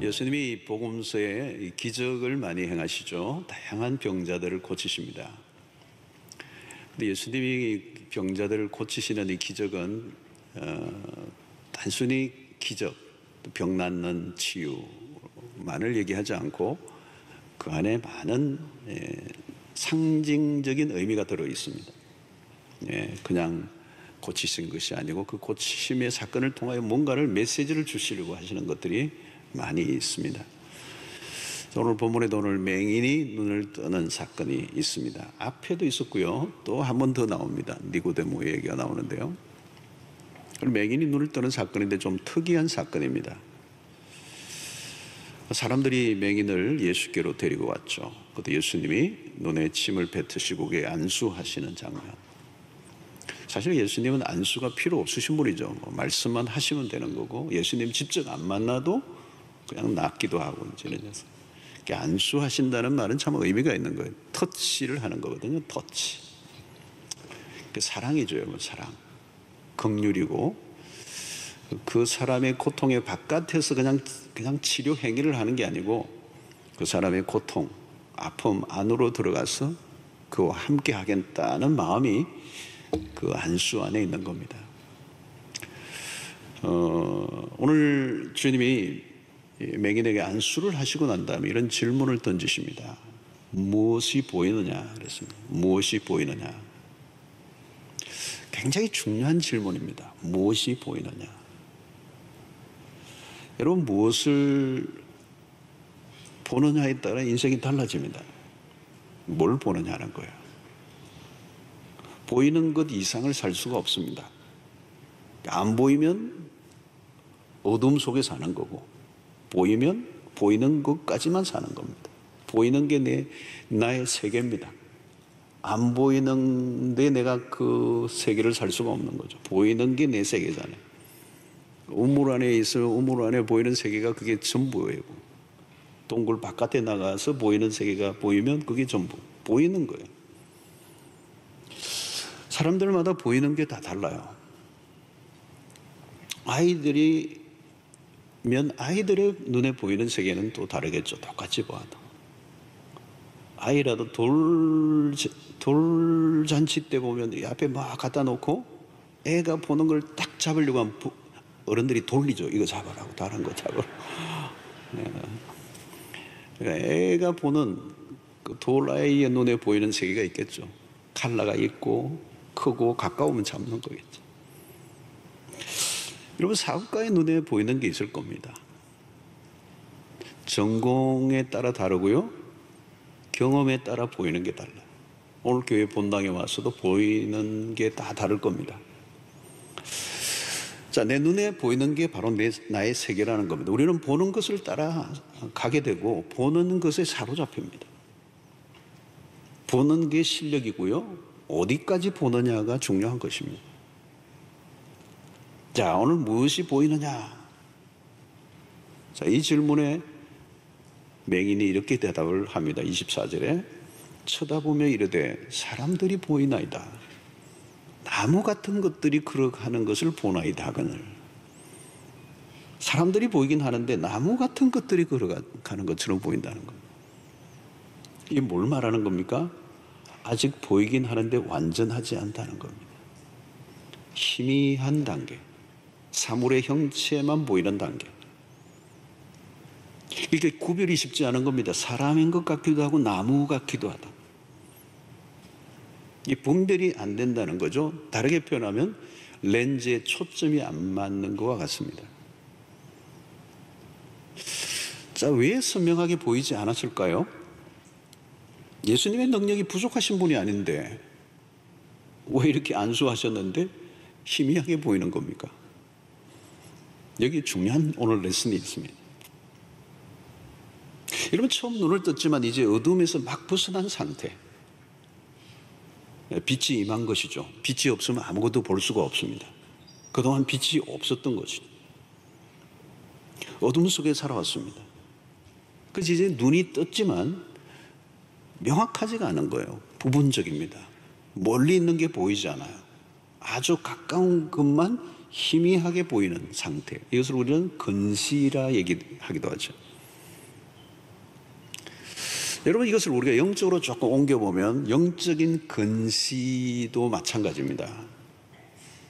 예수님이 복음서에 기적을 많이 행하시죠. 다양한 병자들을 고치십니다. 근데 예수님이 병자들을 고치시는 이 기적은 단순히 기적, 병 낫는 치유만을 얘기하지 않고 그 안에 많은 상징적인 의미가 들어 있습니다. 그냥 고치신 것이 아니고 그 고치심의 사건을 통하여 뭔가를 메시지를 주시려고 하시는 것들이 많이 있습니다. 오늘 본문에도 오늘 맹인이 눈을 뜨는 사건이 있습니다. 앞에도 있었고요. 또 한 번 더 나옵니다. 니고데모 얘기가 나오는데요. 맹인이 눈을 뜨는 사건인데 좀 특이한 사건입니다. 사람들이 맹인을 예수께로 데리고 왔죠. 그때 예수님이 눈에 침을 뱉으시고 그에 안수하시는 장면. 사실 예수님은 안수가 필요 없으신 분이죠. 말씀만 하시면 되는 거고, 예수님 직접 안 만나도 그냥 낫기도 하고, 이제는 안수하신다는 말은 참 의미가 있는 거예요. 터치를 하는 거거든요. 터치. 사랑이죠, 여러분. 사랑. 긍휼이고, 그 사람의 고통의 바깥에서 그냥 치료 행위를 하는 게 아니고, 그 사람의 고통, 아픔 안으로 들어가서 그와 함께 하겠다는 마음이 그 안수 안에 있는 겁니다. 오늘 주님이 맹인에게 안수를 하시고 난 다음에 이런 질문을 던지십니다. 무엇이 보이느냐 그랬습니다. 무엇이 보이느냐. 굉장히 중요한 질문입니다. 무엇이 보이느냐. 여러분, 무엇을 보느냐에 따라 인생이 달라집니다. 뭘 보느냐는 거예요. 보이는 것 이상을 살 수가 없습니다. 안 보이면 어둠 속에 사는 거고, 보이면 보이는 것까지만 사는 겁니다. 보이는 게 나의 세계입니다. 안 보이는데 내가 그 세계를 살 수가 없는 거죠. 보이는 게 내 세계잖아요. 우물 안에 있으면 우물 안에 보이는 세계가 그게 전부예요. 동굴 바깥에 나가서 보이는 세계가 보이면 그게 전부 보이는 거예요. 사람들마다 보이는 게 다 달라요. 아이들이면 아이들의 눈에 보이는 세계는 또 다르겠죠. 똑같이 봐도. 아이라도 돌잔치 때 보면 이 앞에 막 갖다 놓고 애가 보는 걸 딱 잡으려고 하면 어른들이 돌리죠. 이거 잡으라고, 다른 거 잡으라고. 그러니까 애가 보는 그 돌아이의 눈에 보이는 세계가 있겠죠. 칼라가 있고 크고 가까우면 잡는 거겠죠. 여러분, 사업가의 눈에 보이는 게 있을 겁니다. 전공에 따라 다르고요, 경험에 따라 보이는 게 달라요. 오늘 교회 본당에 와서도 보이는 게 다 다를 겁니다. 자, 내 눈에 보이는 게 바로 나의 세계라는 겁니다. 우리는 보는 것을 따라 가게 되고 보는 것에 사로잡힙니다. 보는 게 실력이고요, 어디까지 보느냐가 중요한 것입니다. 자, 오늘 무엇이 보이느냐? 자, 이 질문에 맹인이 이렇게 대답을 합니다. 24절에 쳐다보며 이르되 사람들이 보이나이다. 나무 같은 것들이 걸어가는 것을 보나이다 하거늘. 사람들이 보이긴 하는데 나무 같은 것들이 걸어가는 것처럼 보인다는 겁니다. 이게 뭘 말하는 겁니까? 아직 보이긴 하는데 완전하지 않다는 겁니다. 희미한 단계, 사물의 형체만 보이는 단계. 이게 구별이 쉽지 않은 겁니다. 사람인 것 같기도 하고 나무 같기도 하다. 이 분별이 안 된다는 거죠. 다르게 표현하면 렌즈에 초점이 안 맞는 것과 같습니다. 자, 왜 선명하게 보이지 않았을까요? 예수님의 능력이 부족하신 분이 아닌데 왜 이렇게 안수하셨는데 희미하게 보이는 겁니까? 여기 중요한 오늘 레슨이 있습니다. 여러분, 처음 눈을 떴지만 이제 어둠에서 막 벗어난 상태, 빛이 임한 것이죠. 빛이 없으면 아무것도 볼 수가 없습니다. 그동안 빛이 없었던 것이죠. 어둠 속에 살아왔습니다. 그래서 이제 눈이 떴지만 명확하지가 않은 거예요. 부분적입니다. 멀리 있는 게 보이지 않아요. 아주 가까운 것만 희미하게 보이는 상태. 이것을 우리는 근시라 얘기하기도 하죠. 여러분, 이것을 우리가 영적으로 조금 옮겨보면 영적인 근시도 마찬가지입니다.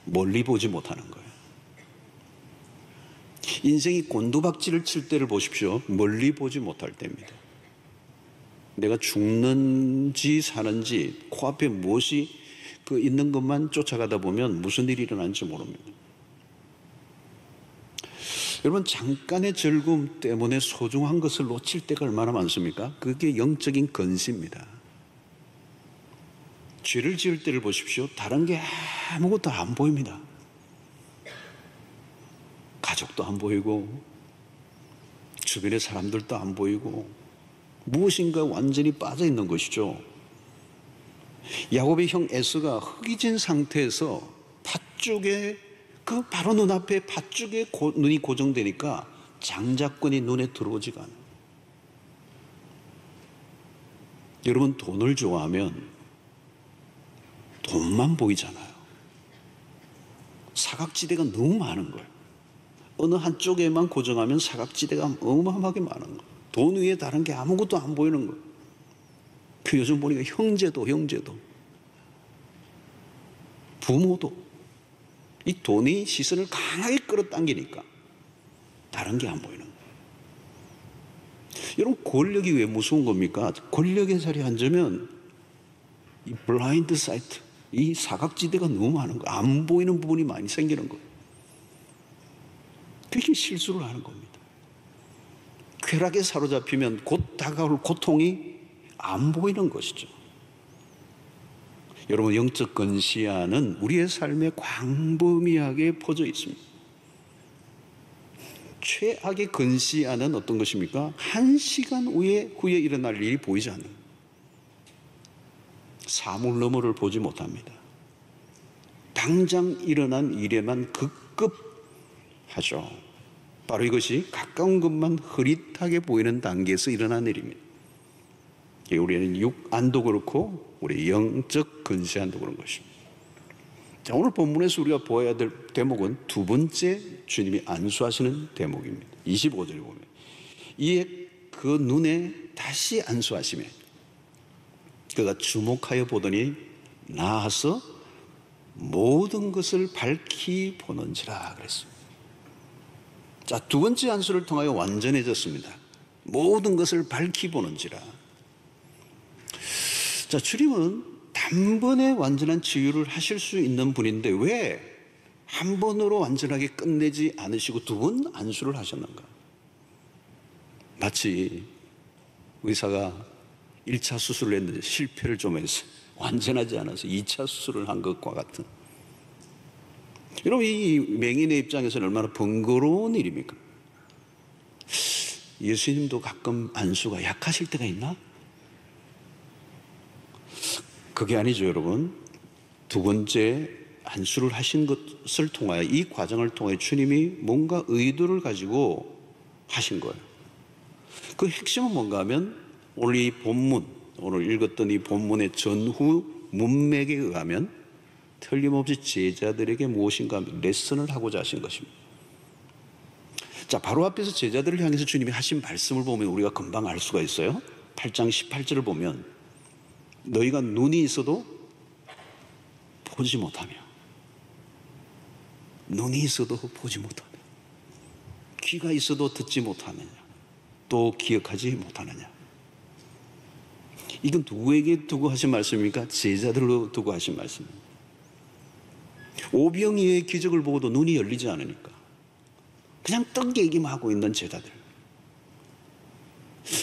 멀리 보지 못하는 거예요. 인생이 곤두박질을 칠 때를 보십시오. 멀리 보지 못할 때입니다. 내가 죽는지 사는지 코앞에 무엇이 있는 것만 쫓아가다 보면 무슨 일이 일어나는지 모릅니다. 여러분, 잠깐의 즐거움 때문에 소중한 것을 놓칠 때가 얼마나 많습니까? 그게 영적인 근시입니다. 죄를 지을 때를 보십시오. 다른 게 아무것도 안 보입니다. 가족도 안 보이고 주변의 사람들도 안 보이고 무엇인가 완전히 빠져 있는 것이죠. 야곱의 형 에서가 흙이 진 상태에서 팥죽에 바로 눈앞에 팥죽에 눈이 고정되니까 장자권이 눈에 들어오지가 않아요. 여러분, 돈을 좋아하면 돈만 보이잖아요. 사각지대가 너무 많은 거예요. 어느 한쪽에만 고정하면 사각지대가 어마어마하게 많은 거예요. 돈 위에 다른 게 아무것도 안 보이는 거예요. 요즘 보니까 형제도 부모도 이 돈이 시선을 강하게 끌어당기니까 다른 게 안 보이는 거예요. 여러분, 권력이 왜 무서운 겁니까? 권력의 자리에 앉으면 이 블라인드 사이트, 이 사각지대가 너무 많은 거예요. 안 보이는 부분이 많이 생기는 거예요. 그렇게 실수를 하는 겁니다. 쾌락에 사로잡히면 곧 다가올 고통이 안 보이는 것이죠. 여러분, 영적 근시안은 우리의 삶에 광범위하게 퍼져 있습니다. 최악의 근시안은 어떤 것입니까? 1시간 후에 일어날 일이 보이지 않는, 사물 너머를 보지 못합니다. 당장 일어난 일에만 급급하죠. 바로 이것이 가까운 것만 흐릿하게 보이는 단계에서 일어난 일입니다. 우리는 육안도 그렇고 우리 영적 근시안도 그런 것입니다. 자, 오늘 본문에서 우리가 보아야 될 대목은 두 번째 주님이 안수하시는 대목입니다. 25절에 보면 이에 그 눈에 다시 안수하시매 그가 주목하여 보더니 나아서 모든 것을 밝히 보는지라 그랬습니다. 자, 두 번째 안수를 통하여 완전해졌습니다. 모든 것을 밝히 보는지라. 자, 주님은 단번에 완전한 치유를 하실 수 있는 분인데 왜 한 번으로 완전하게 끝내지 않으시고 두 번 안수를 하셨는가? 마치 의사가 1차 수술을 했는데 실패를 좀 해서 완전하지 않아서 2차 수술을 한 것과 같은. 여러분, 이 맹인의 입장에서는 얼마나 번거로운 일입니까? 예수님도 가끔 안수가 약하실 때가 있나? 그게 아니죠, 여러분. 두 번째 안수를 하신 것을 통하여, 이 과정을 통해 주님이 뭔가 의도를 가지고 하신 거예요. 그 핵심은 뭔가 하면 오늘 이 본문, 오늘 읽었던 이 본문의 전후 문맥에 의하면 틀림없이 제자들에게 무엇인가 하면 레슨을 하고자 하신 것입니다. 자, 바로 앞에서 제자들을 향해서 주님이 하신 말씀을 보면 우리가 금방 알 수가 있어요. 8장 18절을 보면 너희가 눈이 있어도 보지 못하며, 눈이 있어도 보지 못하며, 귀가 있어도 듣지 못하느냐, 또 기억하지 못하느냐. 이건 누구에게 두고 하신 말씀입니까? 제자들로 두고 하신 말씀입니다. 오병이어의 기적을 보고도 눈이 열리지 않으니까 그냥 떡 얘기만 하고 있는 제자들.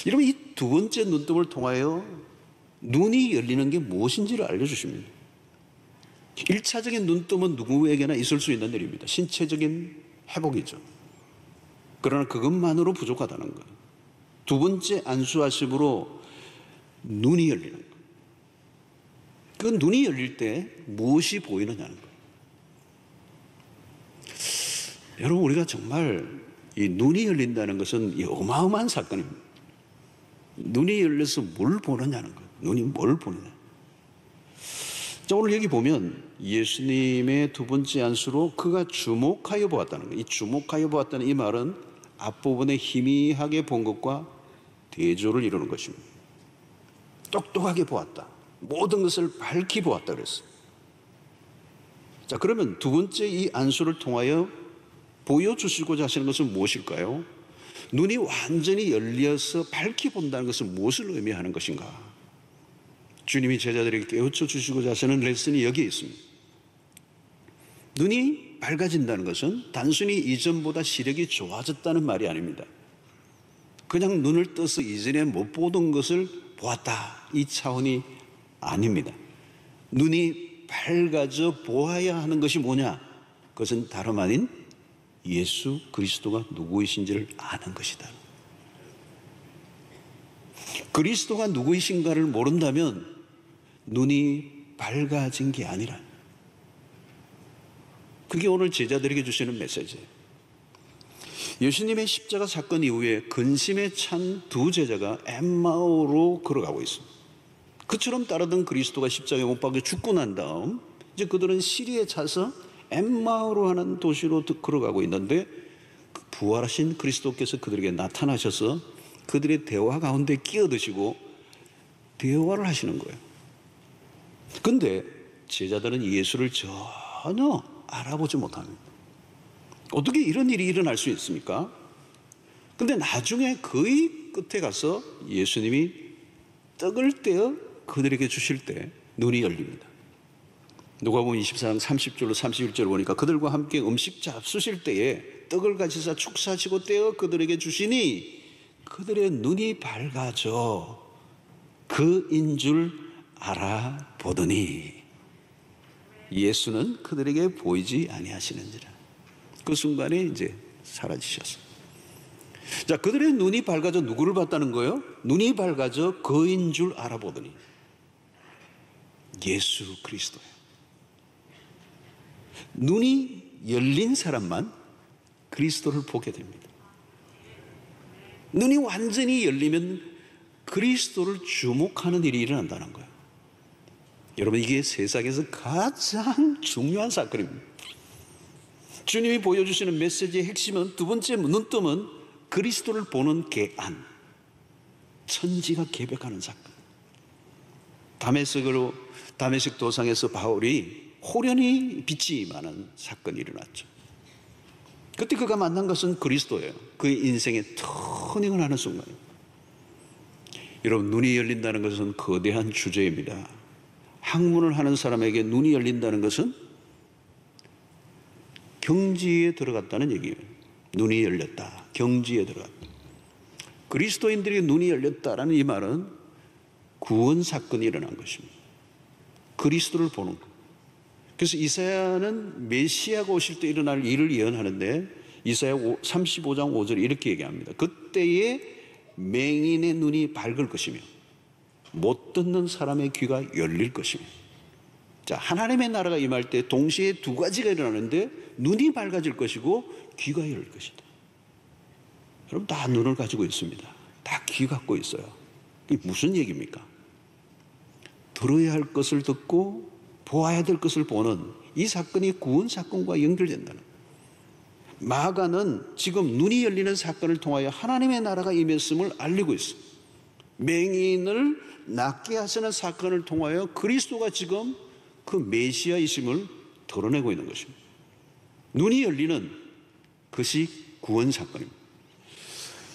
여러분, 이 두 번째 눈동을 통하여 눈이 열리는 게 무엇인지를 알려주십니다. 1차적인 눈뜸은 누구에게나 있을 수 있는 일입니다. 신체적인 회복이죠. 그러나 그것만으로 부족하다는 거예요. 두 번째 안수하심으로 눈이 열리는 거예요. 그 눈이 열릴 때 무엇이 보이느냐는 거예요. 여러분, 우리가 정말 이 눈이 열린다는 것은 이 어마어마한 사건입니다. 눈이 열려서 뭘 보느냐는 거예요. 눈이 뭘 보느냐. 자, 오늘 여기 보면 예수님의 두 번째 안수로 그가 주목하여 보았다는 거예요. 이 주목하여 보았다는 이 말은 앞부분에 희미하게 본 것과 대조를 이루는 것입니다. 똑똑하게 보았다. 모든 것을 밝히 보았다 그랬어요. 자, 그러면 두 번째 이 안수를 통하여 보여주시고자 하시는 것은 무엇일까요? 눈이 완전히 열려서 밝히 본다는 것은 무엇을 의미하는 것인가? 주님이 제자들에게 깨우쳐 주시고자 하시는 레슨이 여기에 있습니다. 눈이 밝아진다는 것은 단순히 이전보다 시력이 좋아졌다는 말이 아닙니다. 그냥 눈을 떠서 이전에 못 보던 것을 보았다, 이 차원이 아닙니다. 눈이 밝아져 보아야 하는 것이 뭐냐? 그것은 다름 아닌 예수 그리스도가 누구이신지를 아는 것이다. 그리스도가 누구이신가를 모른다면 눈이 밝아진 게 아니라, 그게 오늘 제자들에게 주시는 메시지예요. 예수님의 십자가 사건 이후에 근심에 찬 두 제자가 엠마오로 걸어가고 있습니다. 그처럼 따르던 그리스도가 십자가에 못 박혀 죽고 난 다음 이제 그들은 시리에 차서 엠마오로 하는 도시로 걸어가고 있는데, 부활하신 그리스도께서 그들에게 나타나셔서 그들의 대화 가운데 끼어드시고 대화를 하시는 거예요. 근데 제자들은 예수를 전혀 알아보지 못합니다. 어떻게 이런 일이 일어날 수 있습니까? 근데 나중에 거의 끝에 가서 예수님이 떡을 떼어 그들에게 주실 때 눈이 열립니다. 누가복음 24장 30절로 31절 보니까 그들과 함께 음식 잡수실 때에 떡을 가지사 축사하시고 떼어 그들에게 주시니 그들의 눈이 밝아져 그인 줄 알아보더니 예수는 그들에게 보이지 아니하시는지라. 그 순간에 이제 사라지셨어요. 자, 그들의 눈이 밝아져 누구를 봤다는 거예요? 눈이 밝아져 그인 줄 알아보더니 예수 그리스도예요. 눈이 열린 사람만 그리스도를 보게 됩니다. 눈이 완전히 열리면 그리스도를 주목하는 일이 일어난다는 거예요. 여러분, 이게 세상에서 가장 중요한 사건입니다. 주님이 보여주시는 메시지의 핵심은, 두 번째 눈뜸은 그리스도를 보는 개안, 천지가 개벽하는 사건. 다메섹 도상에서 바울이 호련히 빛이 많은 사건이 일어났죠. 그때 그가 만난 것은 그리스도예요. 그의 인생에 터닝을 하는 순간이에요. 여러분, 눈이 열린다는 것은 거대한 주제입니다. 학문을 하는 사람에게 눈이 열린다는 것은 경지에 들어갔다는 얘기예요. 눈이 열렸다, 경지에 들어갔다. 그리스도인들에게 눈이 열렸다라는 이 말은 구원 사건이 일어난 것입니다. 그리스도를 보는 것. 그래서 이사야는 메시아가 오실 때 일어날 일을 예언하는데, 이사야 35장 5절에 이렇게 얘기합니다. 그때에 맹인의 눈이 밝을 것이며 못 듣는 사람의 귀가 열릴 것이며. 자, 하나님의 나라가 임할 때 동시에 두 가지가 일어나는데, 눈이 밝아질 것이고 귀가 열릴 것이다. 여러분, 다 눈을 가지고 있습니다. 다 귀 갖고 있어요. 이게 무슨 얘기입니까? 들어야 할 것을 듣고 보아야 될 것을 보는 이 사건이 구원 사건과 연결된다는 거예요. 마가는 지금 눈이 열리는 사건을 통하여 하나님의 나라가 임했음을 알리고 있어요. 맹인을 낫게 하시는 사건을 통하여 그리스도가 지금 그 메시아이심을 드러내고 있는 것입니다. 눈이 열리는 것이 구원 사건입니다.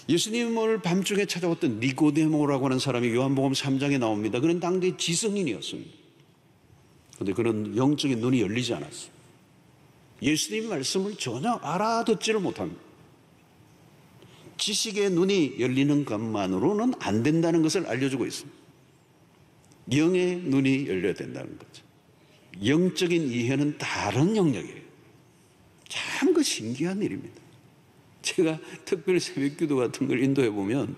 예수님을 밤중에 찾아왔던 니고데모라고 하는 사람이 요한복음 3장에 나옵니다. 그는 당대 지성인이었습니다. 그런데 그는 영적인 눈이 열리지 않았어요. 예수님의 말씀을 전혀 알아듣지를 못합니다. 지식의 눈이 열리는 것만으로는 안 된다는 것을 알려주고 있습니다. 영의 눈이 열려야 된다는 거죠. 영적인 이해는 다른 영역이에요. 참 그 신기한 일입니다. 제가 특별 새벽기도 같은 걸 인도해 보면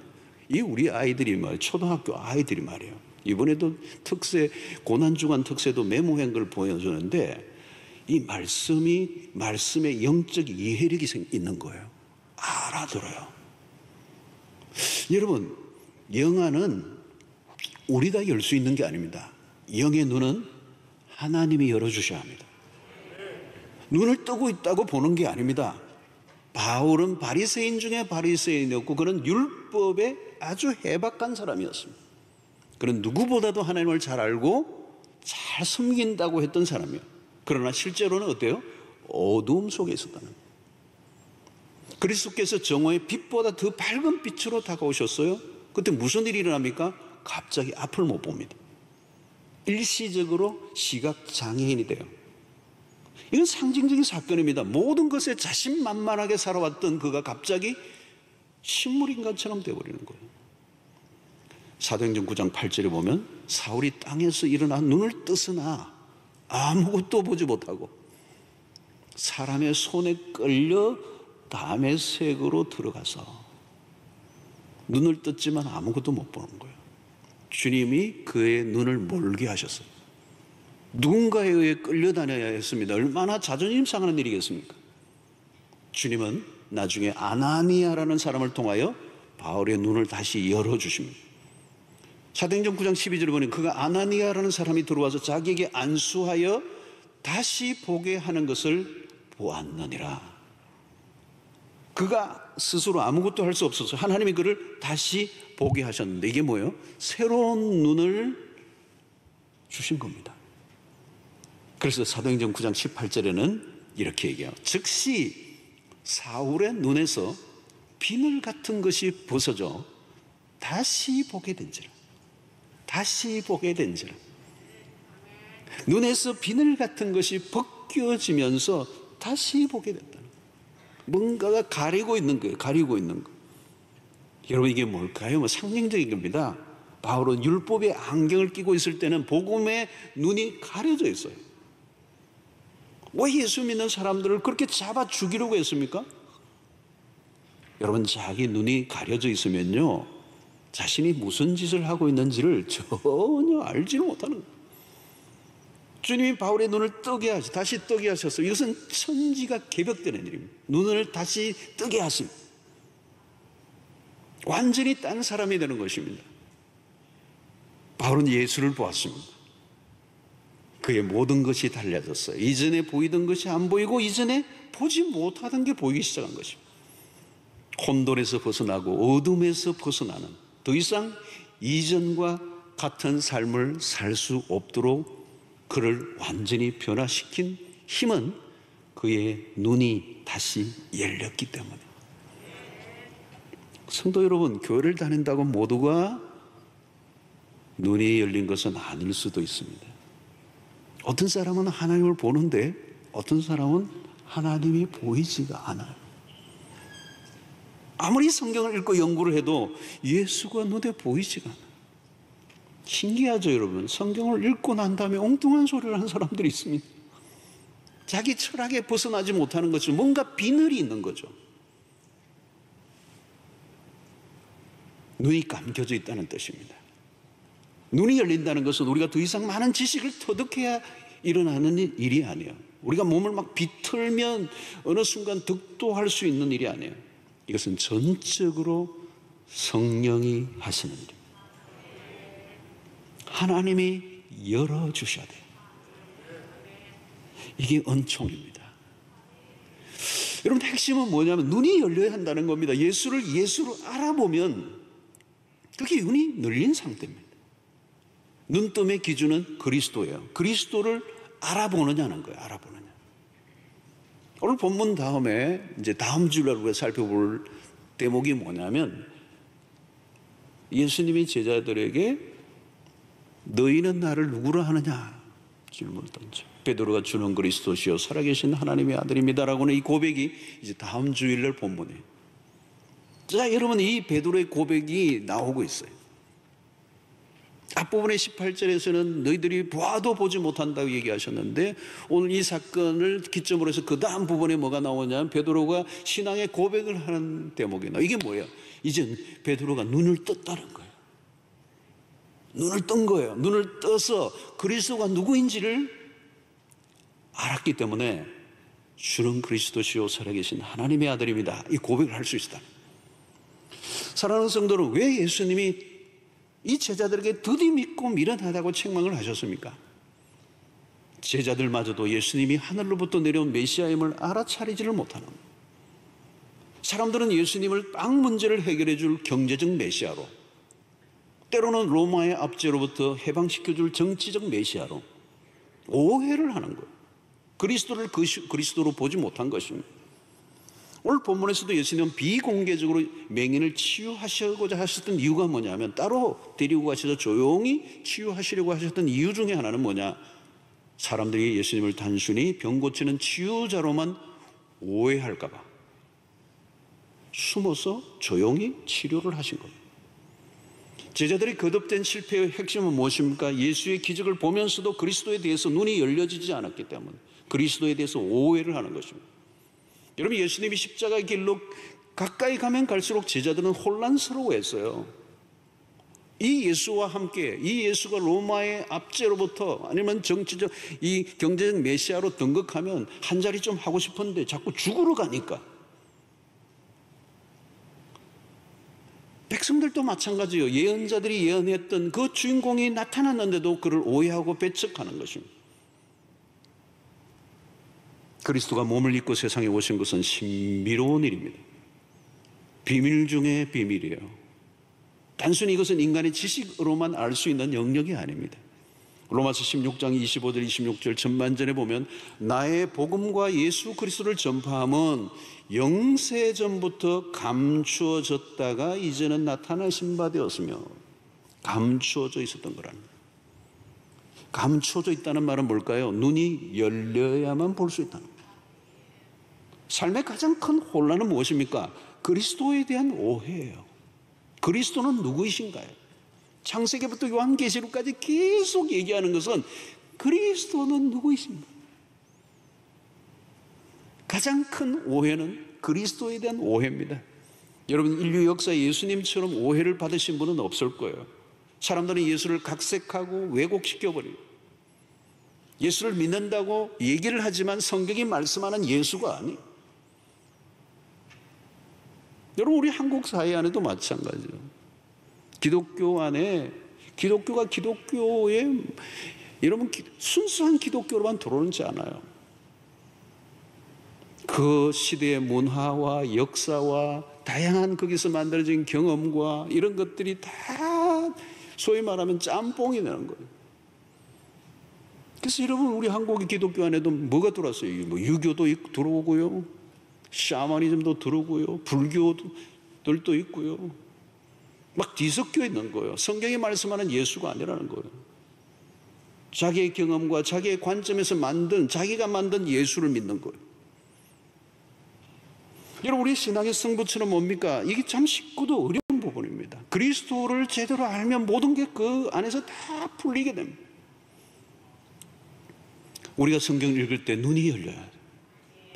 이 우리 아이들이 말이에요. 초등학교 아이들이 말이에요. 이번에도 고난주간 특세도 메모한 걸 보여주는데, 이 말씀의 영적 이해력이 있는 거예요. 알아들어요. 여러분, 영안은 우리가 열 수 있는 게 아닙니다. 영의 눈은 하나님이 열어주셔야 합니다. 눈을 뜨고 있다고 보는 게 아닙니다. 바울은 바리새인 중에 바리새인이었고, 그는 율법에 아주 해박한 사람이었습니다. 그는 누구보다도 하나님을 잘 알고 잘 섬긴다고 했던 사람이에요. 그러나 실제로는 어때요? 어두움 속에 있었다는 거예요. 그리스도께서 정오의 빛보다 더 밝은 빛으로 다가오셨어요. 그때 무슨 일이 일어납니까? 갑자기 앞을 못 봅니다. 일시적으로 시각장애인이 돼요. 이건 상징적인 사건입니다. 모든 것에 자신만만하게 살아왔던 그가 갑자기 식물인간처럼 되어버리는 거예요. 사도행전 9장 8절에 보면 사울이 땅에서 일어나 눈을 뜨으나 아무것도 보지 못하고 사람의 손에 끌려 다메섹으로 들어가서 눈을 떴지만 아무것도 못 보는 거예요. 주님이 그의 눈을 멀게 하셨어요. 누군가에 의해 끌려다녀야 했습니다. 얼마나 자존심 상하는 일이겠습니까? 주님은 나중에 아나니아라는 사람을 통하여 바울의 눈을 다시 열어주십니다. 사도행전 9장 12절에 보니 그가 아나니아라는 사람이 들어와서 자기에게 안수하여 다시 보게 하는 것을 보았느니라. 그가 스스로 아무것도 할 수 없어서 하나님이 그를 다시 보게 하셨는데 이게 뭐예요? 새로운 눈을 주신 겁니다. 그래서 사도행전 9장 18절에는 이렇게 얘기해요. 즉시 사울의 눈에서 비늘 같은 것이 벗어져 다시 보게 된지라. 다시 보게 된지라. 눈에서 비늘 같은 것이 벗겨지면서 다시 보게 된다는 거예요. 뭔가가 가리고 있는 거예요. 가리고 있는 거. 여러분 이게 뭘까요? 뭐 상징적인 겁니다. 바울은 율법의 안경을 끼고 있을 때는 복음의 눈이 가려져 있어요. 왜 예수 믿는 사람들을 그렇게 잡아 죽이려고 했습니까? 여러분 자기 눈이 가려져 있으면요 자신이 무슨 짓을 하고 있는지를 전혀 알지 못하는 거예요. 주님이 바울의 눈을 뜨게 하시, 다시 뜨게 하셨어요. 이것은 천지가 개벽되는 일입니다. 눈을 다시 뜨게 하십니다. 완전히 딴 사람이 되는 것입니다. 바울은 예수를 보았습니다. 그의 모든 것이 달라졌어요. 이전에 보이던 것이 안 보이고 이전에 보지 못하던 게 보이기 시작한 것입니다. 혼돈에서 벗어나고 어둠에서 벗어나는 더 이상 이전과 같은 삶을 살 수 없도록 그를 완전히 변화시킨 힘은 그의 눈이 다시 열렸기 때문에. 성도 여러분, 교회를 다닌다고 모두가 눈이 열린 것은 아닐 수도 있습니다. 어떤 사람은 하나님을 보는데 어떤 사람은 하나님이 보이지가 않아요. 아무리 성경을 읽고 연구를 해도 예수가 눈에 보이지가 않아요. 신기하죠, 여러분? 성경을 읽고 난 다음에 엉뚱한 소리를 하는 사람들이 있습니다. 자기 철학에 벗어나지 못하는 것이 뭔가 비늘이 있는 거죠. 눈이 감겨져 있다는 뜻입니다. 눈이 열린다는 것은 우리가 더 이상 많은 지식을 터득해야 일어나는 일이 아니에요. 우리가 몸을 막 비틀면 어느 순간 득도할 수 있는 일이 아니에요. 이것은 전적으로 성령이 하시는 일입니다. 하나님이 열어주셔야 돼요. 이게 은총입니다. 여러분 핵심은 뭐냐면 눈이 열려야 한다는 겁니다. 예수를 예수로 알아보면 그게 눈이 열린 상태입니다. 눈뜸의 기준은 그리스도예요. 그리스도를 알아보느냐는 거예요. 알아보느냐. 오늘 본문 다음에 이제 다음 주일날 우리가 살펴볼 대목이 뭐냐면 예수님이 제자들에게 너희는 나를 누구로 하느냐 질문을 던져. 베드로가 주는 그리스도시요 살아계신 하나님의 아들입니다라고는 이 고백이 이제 다음 주일날 본문이에요. 자, 여러분 이 베드로의 고백이 나오고 있어요. 앞부분의 18절에서는 너희들이 보아도 보지 못한다고 얘기하셨는데 오늘 이 사건을 기점으로 해서 그 다음 부분에 뭐가 나오냐면 베드로가 신앙의 고백을 하는 대목이 나와요. 이게 뭐예요? 이젠 베드로가 눈을 떴다는 거예요. 눈을 뜬 거예요. 눈을 떠서 그리스도가 누구인지를 알았기 때문에 주는 그리스도시요 살아계신 하나님의 아들입니다. 이 고백을 할 수 있다. 사랑하는 성도는 왜 예수님이 이 제자들에게 드디 믿고 미련하다고 책망을 하셨습니까? 제자들마저도 예수님이 하늘로부터 내려온 메시아임을 알아차리지를 못하는 거예요. 사람들은 예수님을 빵 문제를 해결해 줄 경제적 메시아로 때로는 로마의 압제로부터 해방시켜줄 정치적 메시아로 오해를 하는 거예요. 그리스도를 그리스도로 보지 못한 것입니다. 오늘 본문에서도 예수님은 비공개적으로 맹인을 치유하시고자 하셨던 이유가 뭐냐면, 따로 데리고 가셔서 조용히 치유하시려고 하셨던 이유 중에 하나는 뭐냐, 사람들이 예수님을 단순히 병 고치는 치유자로만 오해할까 봐 숨어서 조용히 치료를 하신 겁니다. 제자들이 거듭된 실패의 핵심은 무엇입니까? 예수의 기적을 보면서도 그리스도에 대해서 눈이 열려지지 않았기 때문에 그리스도에 대해서 오해를 하는 것입니다. 여러분, 예수님이 십자가의 길로 가까이 가면 갈수록 제자들은 혼란스러워했어요. 이 예수와 함께, 이 예수가 로마의 압제로부터 아니면 정치적 이 경제적 메시아로 등극하면 한 자리 좀 하고 싶었는데 자꾸 죽으러 가니까. 백성들도 마찬가지예요. 예언자들이 예언했던 그 주인공이 나타났는데도 그를 오해하고 배척하는 것입니다. 그리스도가 몸을 입고 세상에 오신 것은 신비로운 일입니다. 비밀 중에 비밀이에요. 단순히 이것은 인간의 지식으로만 알 수 있는 영역이 아닙니다. 로마서 16장 25절 26절 전반전에 보면, 나의 복음과 예수 그리스도를 전파함은 영세전부터 감추어졌다가 이제는 나타나신 바 되었으며, 감추어져 있었던 거라는 거예요. 감추어져 있다는 말은 뭘까요? 눈이 열려야만 볼 수 있다는 거예요. 삶의 가장 큰 혼란은 무엇입니까? 그리스도에 대한 오해예요. 그리스도는 누구이신가요? 창세기부터 요한계시록까지 계속 얘기하는 것은 그리스도는 누구이신가? 가장 큰 오해는 그리스도에 대한 오해입니다. 여러분, 인류 역사에 예수님처럼 오해를 받으신 분은 없을 거예요. 사람들은 예수를 각색하고 왜곡시켜버려요. 예수를 믿는다고 얘기를 하지만 성경이 말씀하는 예수가 아니에요. 여러분, 우리 한국 사회 안에도 마찬가지예요. 기독교 안에, 기독교가 기독교에, 여러분, 순수한 기독교로만 들어오지 않아요. 그 시대의 문화와 역사와 다양한 거기서 만들어진 경험과 이런 것들이 다 소위 말하면 짬뽕이 되는 거예요. 그래서 여러분, 우리 한국의 기독교 안에도 뭐가 들어왔어요? 뭐 유교도 들어오고요, 샤머니즘도 들어오고요, 불교들도 있고요, 막 뒤섞여 있는 거예요. 성경이 말씀하는 예수가 아니라는 거예요. 자기의 경험과 자기의 관점에서 자기가 만든 예수를 믿는 거예요. 여러분, 우리 신앙의 승부처는 뭡니까? 이게 참 쉽고도 어려운 부분입니다. 그리스도를 제대로 알면 모든 게 그 안에서 다 풀리게 됩니다. 우리가 성경을 읽을 때 눈이 열려야 돼요.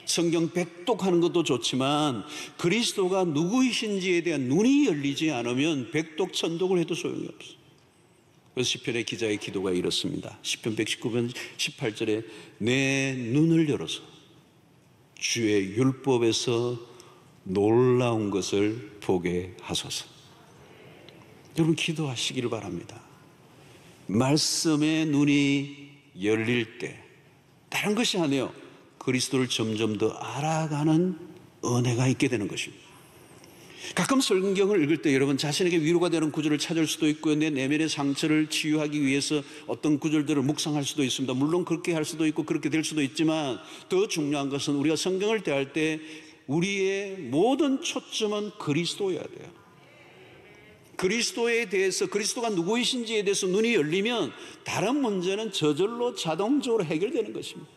성경 백독하는 것도 좋지만 그리스도가 누구이신지에 대한 눈이 열리지 않으면 백독 천독을 해도 소용이 없어요. 그래서 시편의 기자의 기도가 이렇습니다. 시편 119편 18절에 내 눈을 열어서 주의 율법에서 놀라운 것을 보게 하소서. 여러분, 기도하시기를 바랍니다. 말씀의 눈이 열릴 때 다른 것이 아니에요. 그리스도를 점점 더 알아가는 은혜가 있게 되는 것입니다. 가끔 성경을 읽을 때 여러분, 자신에게 위로가 되는 구절을 찾을 수도 있고요, 내 내면의 상처를 치유하기 위해서 어떤 구절들을 묵상할 수도 있습니다. 물론 그렇게 할 수도 있고 그렇게 될 수도 있지만, 더 중요한 것은 우리가 성경을 대할 때 우리의 모든 초점은 그리스도여야 돼요. 그리스도에 대해서, 그리스도가 누구이신지에 대해서 눈이 열리면 다른 문제는 저절로 자동적으로 해결되는 것입니다.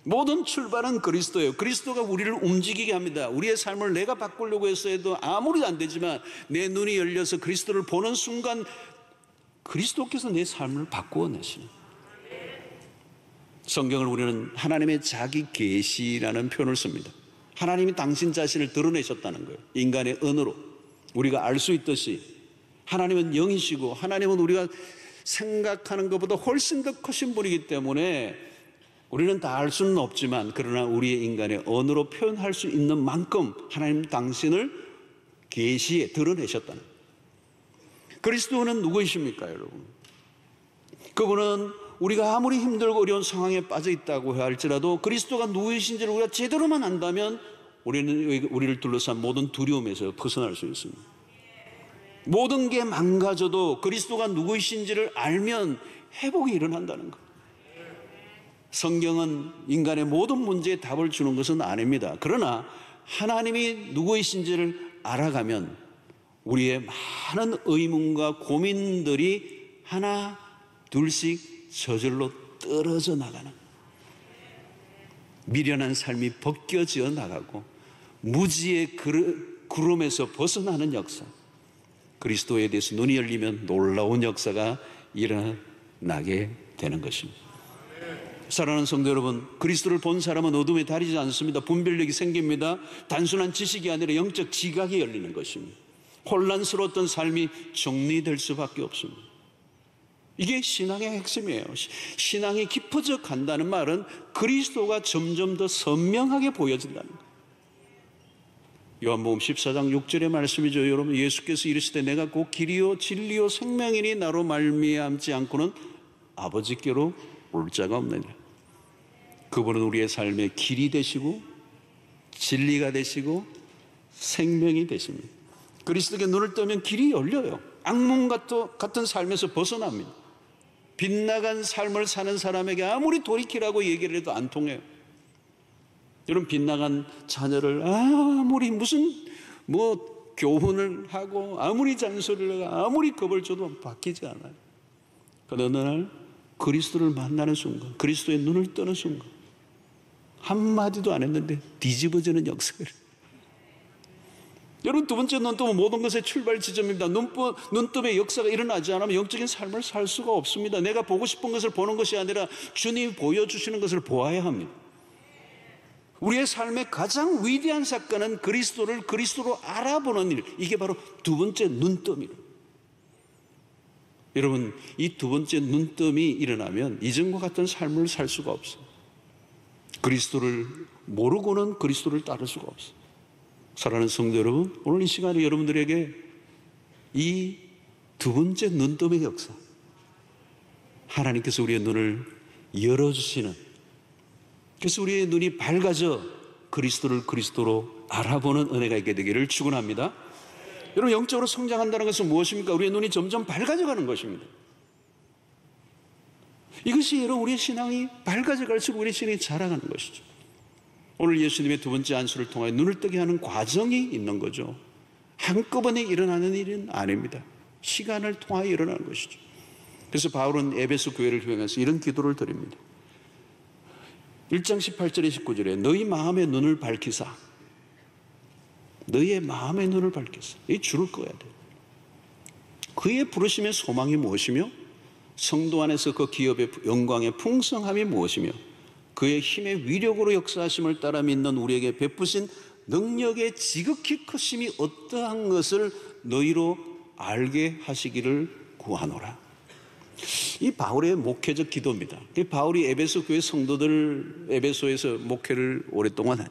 모든 출발은 그리스도예요. 그리스도가 우리를 움직이게 합니다. 우리의 삶을 내가 바꾸려고 해서 해도 아무리 안 되지만 내 눈이 열려서 그리스도를 보는 순간 그리스도께서 내 삶을 바꾸어 내시는. 성경을 우리는 하나님의 자기 계시라는 표현을 씁니다. 하나님이 당신 자신을 드러내셨다는 거예요. 인간의 언어로 우리가 알 수 있듯이 하나님은 영이시고 하나님은 우리가 생각하는 것보다 훨씬 더 크신 분이기 때문에 우리는 다 알 수는 없지만, 그러나 우리의 인간의 언어로 표현할 수 있는 만큼 하나님 당신을 계시에 드러내셨다는. 그리스도는 누구이십니까, 여러분? 그분은 우리가 아무리 힘들고 어려운 상황에 빠져 있다고 할지라도 그리스도가 누구이신지를 우리가 제대로만 안다면 우리는 우리를 둘러싼 모든 두려움에서 벗어날 수 있습니다. 모든 게 망가져도 그리스도가 누구이신지를 알면 회복이 일어난다는 것. 성경은 인간의 모든 문제에 답을 주는 것은 아닙니다. 그러나 하나님이 누구이신지를 알아가면 우리의 많은 의문과 고민들이 하나 둘씩 저절로 떨어져 나가는, 미련한 삶이 벗겨져 나가고 무지의 구름에서 벗어나는 역사, 그리스도에 대해서 눈이 열리면 놀라운 역사가 일어나게 되는 것입니다. 사랑하는 성도 여러분, 그리스도를 본 사람은 어둠에 다니지 않습니다. 분별력이 생깁니다. 단순한 지식이 아니라 영적 지각이 열리는 것입니다. 혼란스러웠던 삶이 정리될 수밖에 없습니다. 이게 신앙의 핵심이에요. 신앙이 깊어져 간다는 말은 그리스도가 점점 더 선명하게 보여진다는 거예요. 요한복음 14장 6절의 말씀이죠. 여러분, 예수께서 이르시되 내가 곧 길이요 진리요 생명이니 나로 말미암지 않고는 아버지께로 올 자가 없느니라. 그분은 우리의 삶의 길이 되시고 진리가 되시고 생명이 되십니다. 그리스도께 눈을 뜨면 길이 열려요. 악몽 같은 삶에서 벗어납니다. 빗나간 삶을 사는 사람에게 아무리 돌이키라고 얘기를 해도 안 통해요. 여러분, 빗나간 자녀를 아무리 무슨 교훈을 하고 아무리 잔소리를 하고 아무리 겁을 줘도 바뀌지 않아요. 그러나 어느 날 그리스도를 만나는 순간, 그리스도의 눈을 뜨는 순간 한마디도 안 했는데 뒤집어지는 역사를. 여러분, 두 번째 눈뜨면 모든 것의 출발 지점입니다. 눈뜨의 역사가 일어나지 않으면 영적인 삶을 살 수가 없습니다. 내가 보고 싶은 것을 보는 것이 아니라 주님이 보여주시는 것을 보아야 합니다. 우리의 삶의 가장 위대한 사건은 그리스도로 알아보는 일, 이게 바로 두 번째 눈뜸이에요. 여러분, 이 두 번째 눈뜸이 일어나면 이전과 같은 삶을 살 수가 없어요. 그리스도를 모르고는 그리스도를 따를 수가 없어요. 사랑하는 성도 여러분, 오늘 이 시간에 여러분들에게 이 두 번째 눈뜸의 역사, 하나님께서 우리의 눈을 열어주시는, 그래서 우리의 눈이 밝아져 그리스도를 그리스도로 알아보는 은혜가 있게 되기를 축원합니다. 여러분, 영적으로 성장한다는 것은 무엇입니까? 우리의 눈이 점점 밝아져가는 것입니다. 이것이 여러분, 우리의 신앙이 밝아져 갈수록 우리의 신앙이 자라가는 것이죠. 오늘 예수님의 두 번째 안수를 통하여 눈을 뜨게 하는 과정이 있는 거죠. 한꺼번에 일어나는 일은 아닙니다. 시간을 통하여 일어나는 것이죠. 그래서 바울은 에베소 교회를 향해서 이런 기도를 드립니다. 1장 18절에 19절에 너희 마음의 눈을 밝히사, 너희의 마음의 눈을 밝히사, 이 줄을 꺼야 돼요. 그의 부르심의 소망이 무엇이며 성도 안에서 그 기업의 영광의 풍성함이 무엇이며 그의 힘의 위력으로 역사하심을 따라 믿는 우리에게 베푸신 능력의 지극히 크심이 어떠한 것을 너희로 알게 하시기를 구하노라. 이 바울의 목회적 기도입니다. 바울이 에베소 교회 성도들, 에베소에서 목회를 오랫동안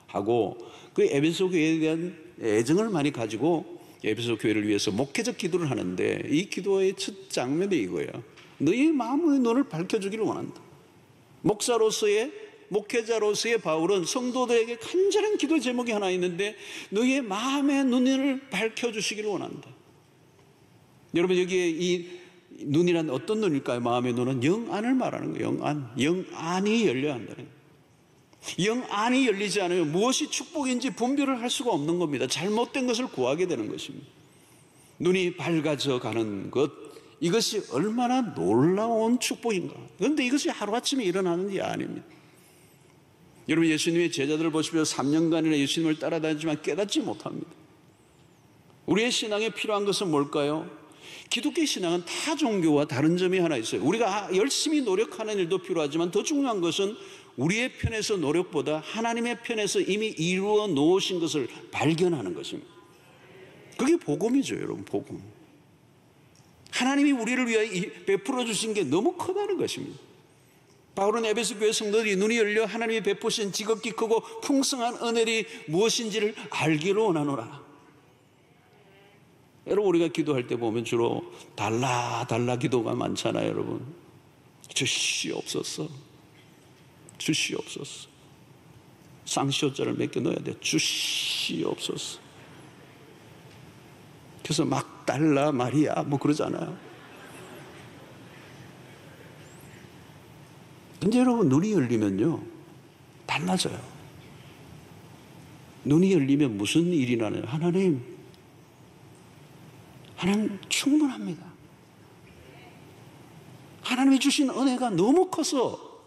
하고 그 에베소 교회에 대한 애정을 많이 가지고 에베소 교회를 위해서 목회적 기도를 하는데, 이 기도의 첫 장면이 이거예요. 너희 마음의 눈을 밝혀주기를 원한다. 목회자로서의 바울은 성도들에게 간절한 기도 제목이 하나 있는데, 너희의 마음의 눈을 밝혀주시기를 원한다. 여러분, 여기에 이 눈이란 어떤 눈일까요? 마음의 눈은 영안을 말하는 거예요. 영안이 열려야 한다는 거예요. 영안이 열리지 않으면 무엇이 축복인지 분별을 할 수가 없는 겁니다. 잘못된 것을 구하게 되는 것입니다. 눈이 밝아져 가는 것, 이것이 얼마나 놀라운 축복인가. 그런데 이것이 하루아침에 일어나는 게 아닙니다. 여러분, 예수님의 제자들을 보시면 3년간이나 예수님을 따라다니지만 깨닫지 못합니다. 우리의 신앙에 필요한 것은 뭘까요? 기독교 신앙은 타 종교와 다른 점이 하나 있어요. 우리가 열심히 노력하는 일도 필요하지만 더 중요한 것은 우리의 편에서 노력보다 하나님의 편에서 이미 이루어 놓으신 것을 발견하는 것입니다. 그게 복음이죠, 여러분. 복음. 하나님이 우리를 위하여 베풀어 주신 게 너무 크다는 것입니다. 바울은 에베소 교회 성도들이 눈이 열려 하나님이 베푸신 지극히 크고 풍성한 은혜이 무엇인지를 알기를 원하노라. 여러분, 우리가 기도할 때 보면 주로 달라 기도가 많잖아요. 여러분, 주시옵소서, 주시옵소서. 쌍시옷자를 몇 개 넣어야 돼요. 주시옵소서. 그래서 막달라 마리아 뭐 그러잖아요. 근데 여러분, 눈이 열리면요 달라져요. 눈이 열리면 무슨 일이 나나요? 하나님 충분합니다. 하나님이 주신 은혜가 너무 커서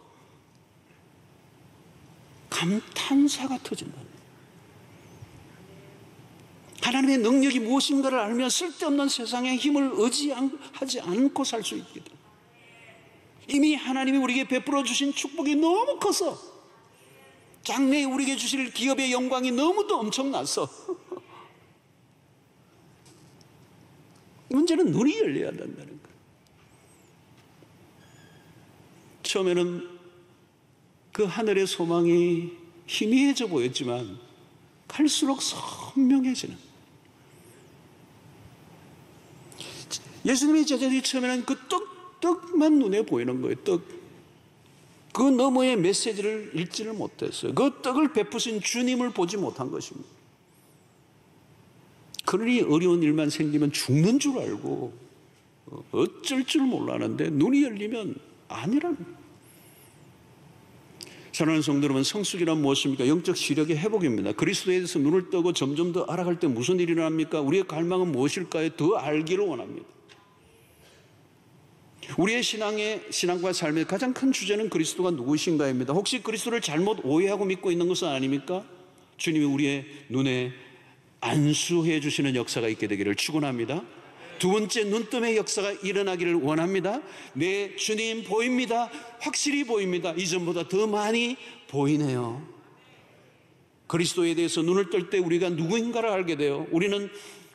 감탄사가 터진다. 하나님의 능력이 무엇인가를 알면 쓸데없는 세상의 힘을 의지하지 않고 살 수 있게 됩니다. 이미 하나님이 우리에게 베풀어 주신 축복이 너무 커서, 장래에 우리에게 주실 기업의 영광이 너무도 엄청나서 문제는 눈이 열려야 된다는 거예요. 처음에는 그 하늘의 소망이 희미해져 보였지만 갈수록 선명해지는, 예수님의 제자들이 처음에는 그 떡만 눈에 보이는 거예요. 떡. 그 너머의 메시지를 읽지를 못했어요. 그 떡을 베푸신 주님을 보지 못한 것입니다. 그러니 어려운 일만 생기면 죽는 줄 알고 어쩔 줄 몰랐는데 눈이 열리면 아니라는 거예요. 사랑하는 성도 여러분, 성숙이란 무엇입니까? 영적 시력의 회복입니다. 그리스도에 대해서 눈을 뜨고 점점 더 알아갈 때 무슨 일이 일어납니까? 우리의 갈망은 무엇일까요? 더 알기를 원합니다. 우리의 신앙과 삶의 가장 큰 주제는 그리스도가 누구신가입니다. 혹시 그리스도를 잘못 오해하고 믿고 있는 것은 아닙니까? 주님이 우리의 눈에 안수해 주시는 역사가 있게 되기를 축원합니다. 두 번째, 눈뜸의 역사가 일어나기를 원합니다. 네, 주님 보입니다. 확실히 보입니다. 이전보다 더 많이 보이네요. 그리스도에 대해서 눈을 뜰 때 우리가 누구인가를 알게 돼요. 우리는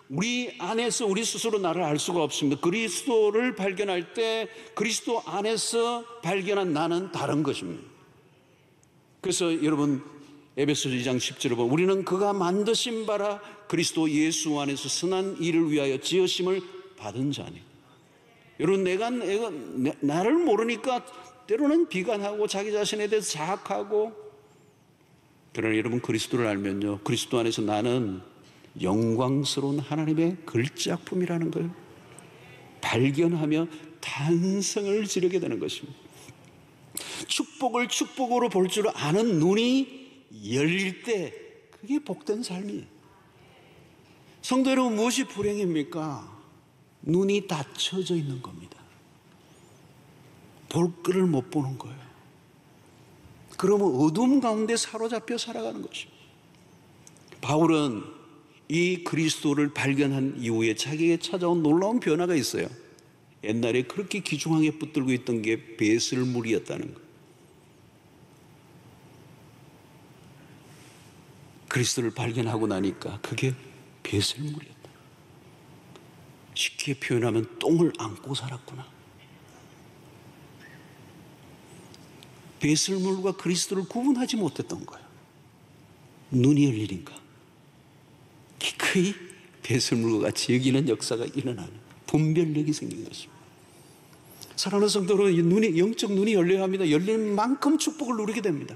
우리 안에서 우리 스스로 나를 알 수가 없습니다. 그리스도를 발견할 때 그리스도 안에서 발견한 나는 다른 것입니다. 그래서 여러분, 에베소서 2장 10절을 보면 우리는 그가 만드신 바라 그리스도 예수 안에서 선한 일을 위하여 지으심을 받은 자니. 여러분, 내가 나를 모르니까 때로는 비관하고 자기 자신에 대해서 자학하고, 그러나 여러분, 그리스도를 알면요, 그리스도 안에서 나는 영광스러운 하나님의 글작품이라는 걸 발견하며 탄성을 지르게 되는 것입니다. 축복을 축복으로 볼 줄 아는 눈이 열릴 때 그게 복된 삶이에요. 성도 여러분, 무엇이 불행입니까? 눈이 닫혀져 있는 겁니다. 볼 거를 못 보는 거예요. 그러면 어둠 가운데 사로잡혀 살아가는 것입니다. 바울은 이 그리스도를 발견한 이후에 자기에게 찾아온 놀라운 변화가 있어요. 옛날에 그렇게 기중하게 붙들고 있던 게 배설물이었다는 것. 그리스도를 발견하고 나니까 그게 배설물이었다. 쉽게 표현하면 똥을 안고 살았구나. 배설물과 그리스도를 구분하지 못했던 거예요. 눈이 열리니까 기꺼이 배설물과 같이 여기는 역사가 일어나는 분별력이 생긴 것입니다. 사랑하는 성도는 영적 눈이 열려야 합니다. 열리는 만큼 축복을 누리게 됩니다.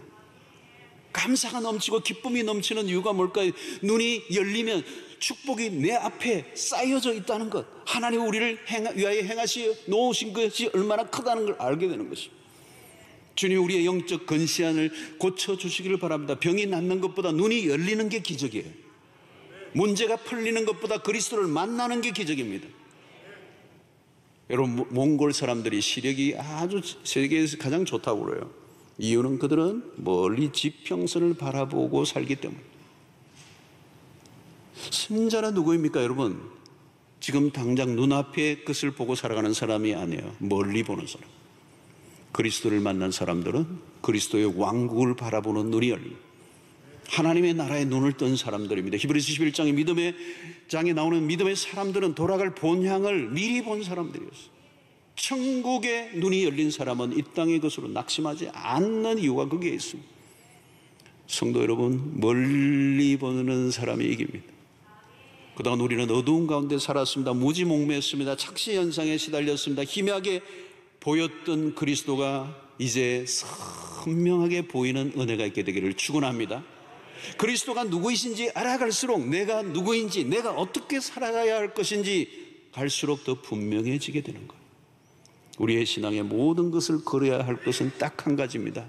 감사가 넘치고 기쁨이 넘치는 이유가 뭘까요? 눈이 열리면 축복이 내 앞에 쌓여져 있다는 것, 하나님이 우리를 위하여 행하시 놓으신 것이 얼마나 크다는 걸 알게 되는 것입니다. 주님이 우리의 영적 근시안을 고쳐주시기를 바랍니다. 병이 낫는 것보다 눈이 열리는 게 기적이에요. 문제가 풀리는 것보다 그리스도를 만나는 게 기적입니다. 여러분, 몽골 사람들이 시력이 아주 세계에서 가장 좋다고 그래요. 이유는 그들은 멀리 지평선을 바라보고 살기 때문에. 승자는 누구입니까, 여러분? 지금 당장 눈앞의 것을 보고 살아가는 사람이 아니에요. 멀리 보는 사람. 그리스도를 만난 사람들은 그리스도의 왕국을 바라보는 눈이 열립니다. 하나님의 나라에 눈을 뜬 사람들입니다. 히브리서 11장의 믿음의 장에 나오는 믿음의 사람들은 돌아갈 본향을 미리 본 사람들이었어요. 천국의 눈이 열린 사람은 이 땅의 것으로 낙심하지 않는 이유가 거기에 있습니다. 성도 여러분, 멀리 보는 사람이 이깁니다. 그동안 우리는 어두운 가운데 살았습니다. 무지몽매했습니다. 착시현상에 시달렸습니다. 희미하게 보였던 그리스도가 이제 선명하게 보이는 은혜가 있게 되기를 축원합니다. 그리스도가 누구이신지 알아갈수록 내가 누구인지, 내가 어떻게 살아가야 할 것인지 갈수록 더 분명해지게 되는 거예요. 우리의 신앙의 모든 것을 걸어야 할 것은 딱 한 가지입니다.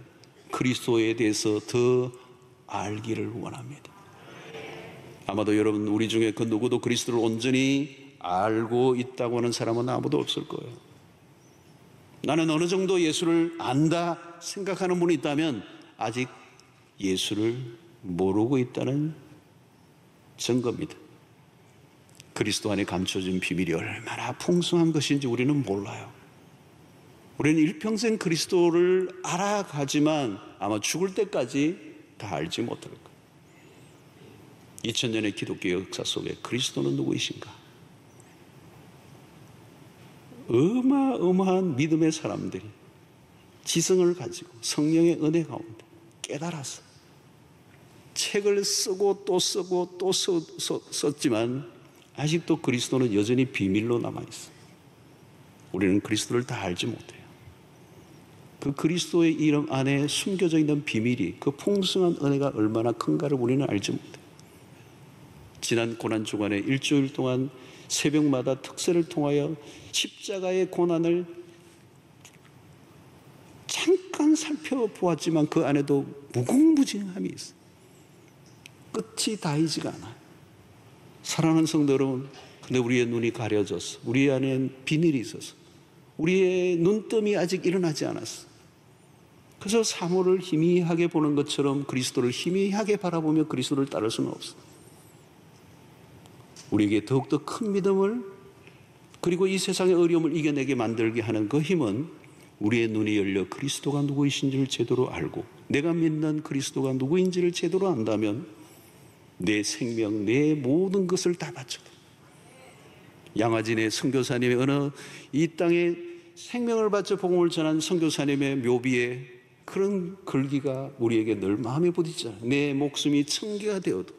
그리스도에 대해서 더 알기를 원합니다. 아마도 여러분, 우리 중에 그 누구도 그리스도를 온전히 알고 있다고 하는 사람은 아무도 없을 거예요. 나는 어느 정도 예수를 안다 생각하는 분이 있다면 아직 예수를 모르고 있다는 증거입니다. 그리스도 안에 감춰진 비밀이 얼마나 풍성한 것인지 우리는 몰라요. 우리는 일평생 그리스도를 알아가지만 아마 죽을 때까지 다 알지 못할 거예요. 2000년의 기독교 역사 속에 그리스도는 누구이신가? 어마어마한 믿음의 사람들이 지성을 가지고 성령의 은혜 가운데 깨달아서 책을 쓰고 또 쓰고 또 썼지만 아직도 그리스도는 여전히 비밀로 남아있어요. 우리는 그리스도를 다 알지 못해요. 그 그리스도의 이름 안에 숨겨져 있는 비밀이, 그 풍성한 은혜가 얼마나 큰가를 우리는 알지 못해요. 지난 고난주간에 일주일 동안 새벽마다 특세를 통하여 십자가의 고난을 잠깐 살펴보았지만 그 안에도 무궁무진함이 있어요. 끝이 다이지가 않아요. 사랑하는 성도 여러분, 근데 우리의 눈이 가려져서, 우리 안에는 비늘이 있어서 우리의 눈뜸이 아직 일어나지 않았어. 그래서 사물을 희미하게 보는 것처럼 그리스도를 희미하게 바라보며 그리스도를 따를 수는 없어. 우리에게 더욱더 큰 믿음을, 그리고 이 세상의 어려움을 이겨내게 만들게 하는 그 힘은 우리의 눈이 열려 그리스도가 누구이신지를 제대로 알고, 내가 믿는 그리스도가 누구인지를 제대로 안다면 내 생명, 내 모든 것을 다 바쳐도, 양화진의 선교사님의 어느 이 땅에 생명을 바쳐 복음을 전한 선교사님의 묘비에 그런 글귀가 우리에게 늘 마음에 부딪혀요. 내 목숨이 천개가 되어도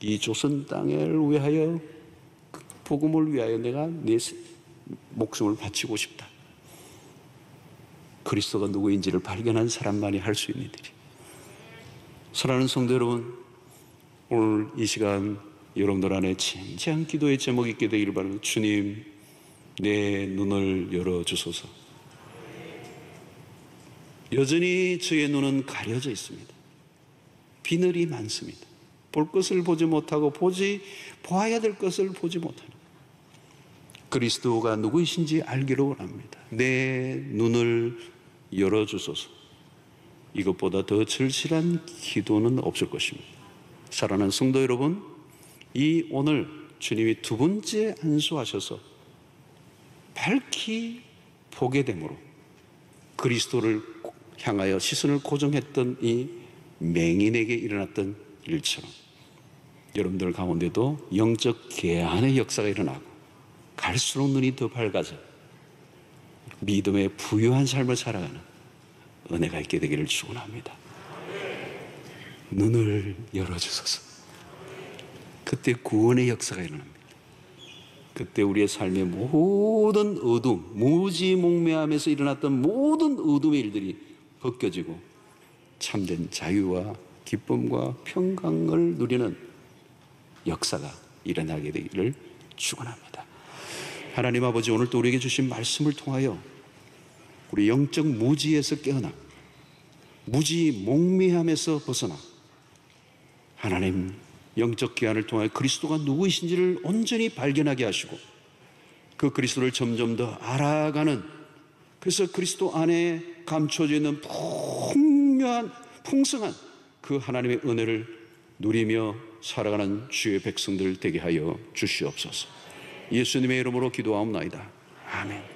이 조선 땅을 위하여, 복음을 위하여 내가 내 목숨을 바치고 싶다. 그리스도가 누구인지를 발견한 사람만이 할 수 있는 일이. 사랑하는 성도 여러분, 오늘 이 시간 여러분들 안에 진지한 기도의 제목이 있게 되기를 바랍니다. 주님, 내 눈을 열어주소서. 여전히 저의 눈은 가려져 있습니다. 비늘이 많습니다. 볼 것을 보지 못하고 보아야 될 것을 보지 못하는, 그리스도가 누구이신지 알기를 원합니다. 내 눈을 열어주소서. 이것보다 더 절실한 기도는 없을 것입니다. 사랑하는 성도 여러분, 이 오늘 주님이 두 번째 안수하셔서 밝히 보게 되므로 그리스도를 향하여 시선을 고정했던 이 맹인에게 일어났던 일처럼 여러분들 가운데도 영적 개안의 역사가 일어나고 갈수록 눈이 더 밝아져 믿음의 부유한 삶을 살아가는 은혜가 있게 되기를 축원합니다. 눈을 열어주소서. 그때 구원의 역사가 일어납니다. 그때 우리의 삶의 모든 어둠, 무지몽매함에서 일어났던 모든 어둠의 일들이 벗겨지고 참된 자유와 기쁨과 평강을 누리는 역사가 일어나게 되기를 축원합니다. 하나님 아버지, 오늘 또 우리에게 주신 말씀을 통하여 우리 영적 무지에서 깨어나 무지몽매함에서 벗어나 하나님 영적 기한을 통하여 그리스도가 누구이신지를 온전히 발견하게 하시고 그 그리스도를 점점 더 알아가는, 그래서 그리스도 안에 감춰져 있는 풍성한 그 하나님의 은혜를 누리며 살아가는 주의 백성들 되게 하여 주시옵소서. 예수님의 이름으로 기도하옵나이다. 아멘.